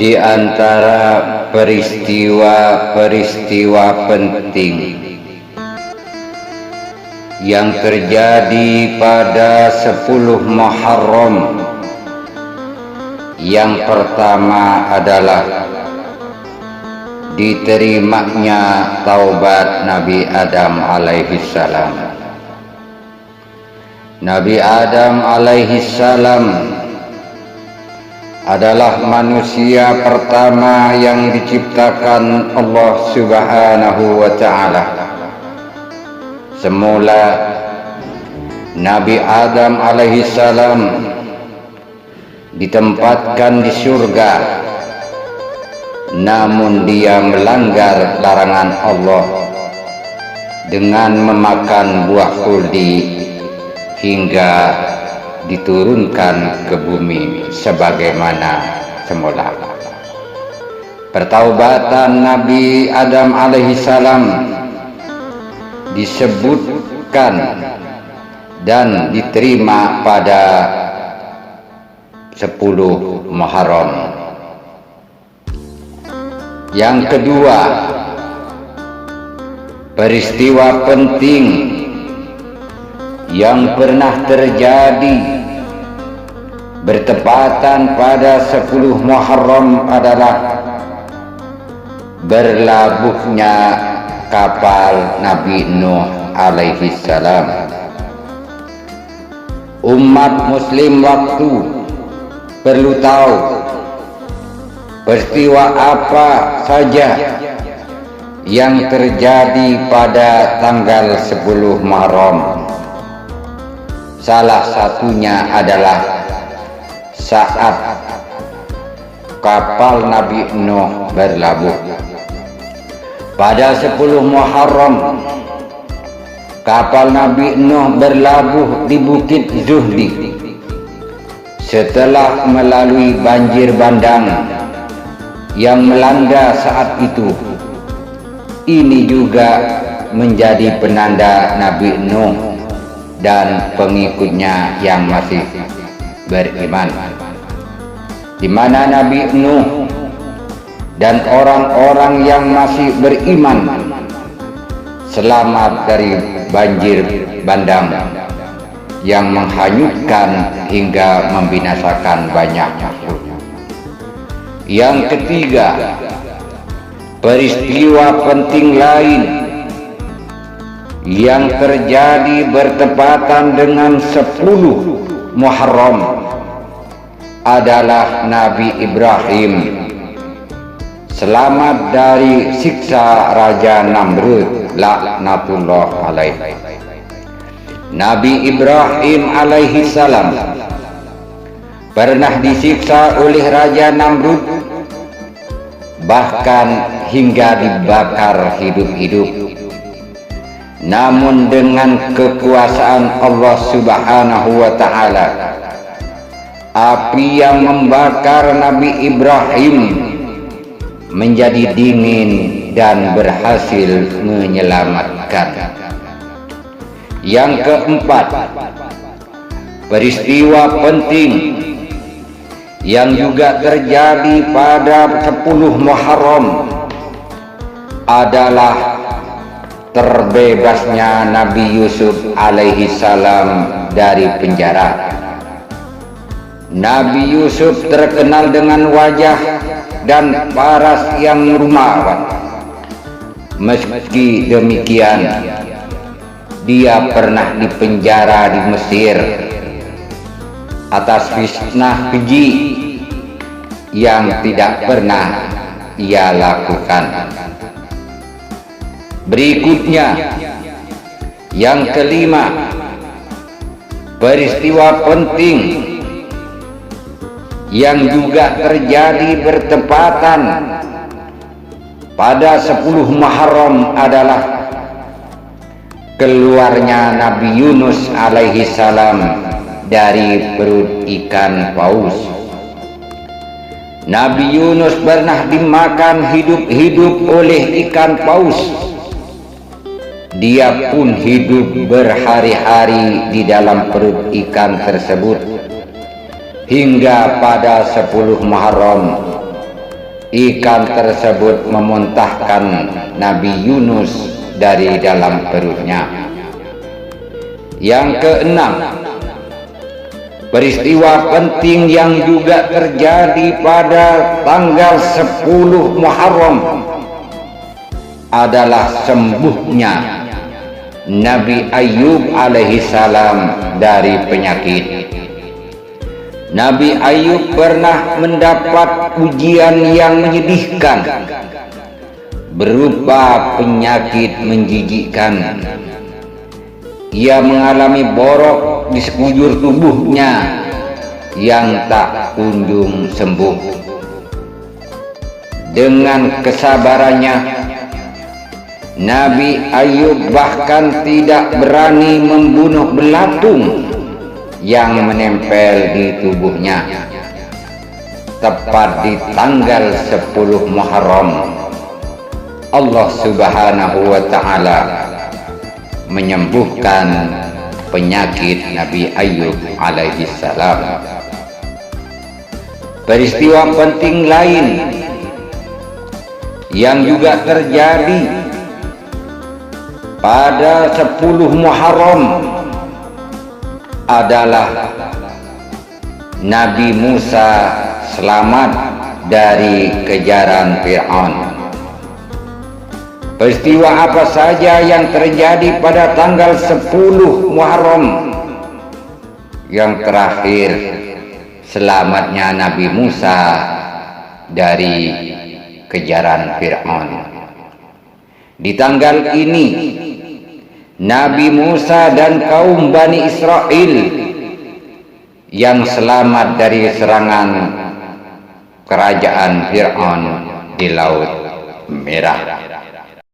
Di antara peristiwa-peristiwa penting yang terjadi pada 10 Muharram, yang pertama adalah diterimanya taubat Nabi Adam alaihissalam. Nabi Adam alaihissalam adalah manusia pertama yang diciptakan Allah Subhanahu wa ta'ala. Semula Nabi Adam alaihissalam ditempatkan di surga, namun dia melanggar larangan Allah dengan memakan buah khuldi hingga diturunkan ke bumi sebagaimana semula. Pertaubatan Nabi Adam alaihissalam disebutkan dan diterima pada 10 Muharram. Yang kedua, peristiwa penting yang pernah terjadi bertepatan pada 10 Muharram adalah berlabuhnya kapal Nabi Nuh alaihissalam. Umat muslim waktu perlu tahu peristiwa apa saja yang terjadi pada tanggal 10 Muharram. Salah satunya adalah saat kapal Nabi Nuh berlabuh. Pada 10 Muharram, kapal Nabi Nuh berlabuh di Bukit Zuhli setelah melalui banjir bandang yang melanda saat itu. Ini juga menjadi penanda Nabi Nuh dan pengikutnya yang masih beriman, di mana Nabi Nuh dan orang-orang yang masih beriman selamat dari banjir bandang yang menghanyutkan hingga membinasakan banyak makhluk. Yang ketiga, peristiwa penting lain yang terjadi bertepatan dengan 10 Muharram adalah Nabi Ibrahim selamat dari siksa Raja Namrud laknatullah alaih. Nabi Ibrahim alaihissalam pernah disiksa oleh Raja Namrud, bahkan hingga dibakar hidup-hidup. Namun dengan kekuasaan Allah Subhanahu wa ta'ala, api yang membakar Nabi Ibrahim menjadi dingin dan berhasil menyelamatkan. Yang keempat, peristiwa penting yang juga terjadi pada 10 Muharram adalah terbebasnya Nabi Yusuf alaihissalam dari penjara. Nabi Yusuf terkenal dengan wajah dan paras yang rumahan. Meski demikian, dia pernah dipenjara di Mesir atas fitnah keji yang tidak pernah ia lakukan. Berikutnya, yang kelima, peristiwa penting yang juga terjadi bertepatan pada 10 Muharram adalah keluarnya Nabi Yunus alaihissalam dari perut ikan paus. Nabi Yunus pernah dimakan hidup-hidup oleh ikan paus. Dia pun hidup berhari-hari di dalam perut ikan tersebut hingga pada 10 Muharram ikan tersebut memuntahkan Nabi Yunus dari dalam perutnya. Yang keenam, peristiwa penting yang juga terjadi pada tanggal 10 Muharram adalah sembuhnya Nabi Ayub alaihissalam dari penyakit. Nabi Ayub pernah mendapat ujian yang menyedihkan berupa penyakit menjijikkan. Ia mengalami borok di sekujur tubuhnya yang tak kunjung sembuh. Dengan kesabarannya, Nabi Ayub bahkan tidak berani membunuh belatung yang menempel di tubuhnya. Tepat di tanggal 10 Muharram, Allah Subhanahu wa ta'ala menyembuhkan penyakit Nabi Ayub alaihissalam. Peristiwa penting lain yang juga terjadi pada 10 Muharram adalah Nabi Musa selamat dari kejaran Fir'aun. Peristiwa apa saja yang terjadi pada tanggal 10 Muharram? Yang terakhir, selamatnya Nabi Musa dari kejaran Fir'aun. Di tanggal ini, Nabi Musa dan kaum Bani Israel yang selamat dari serangan kerajaan Fir'aun di Laut Merah.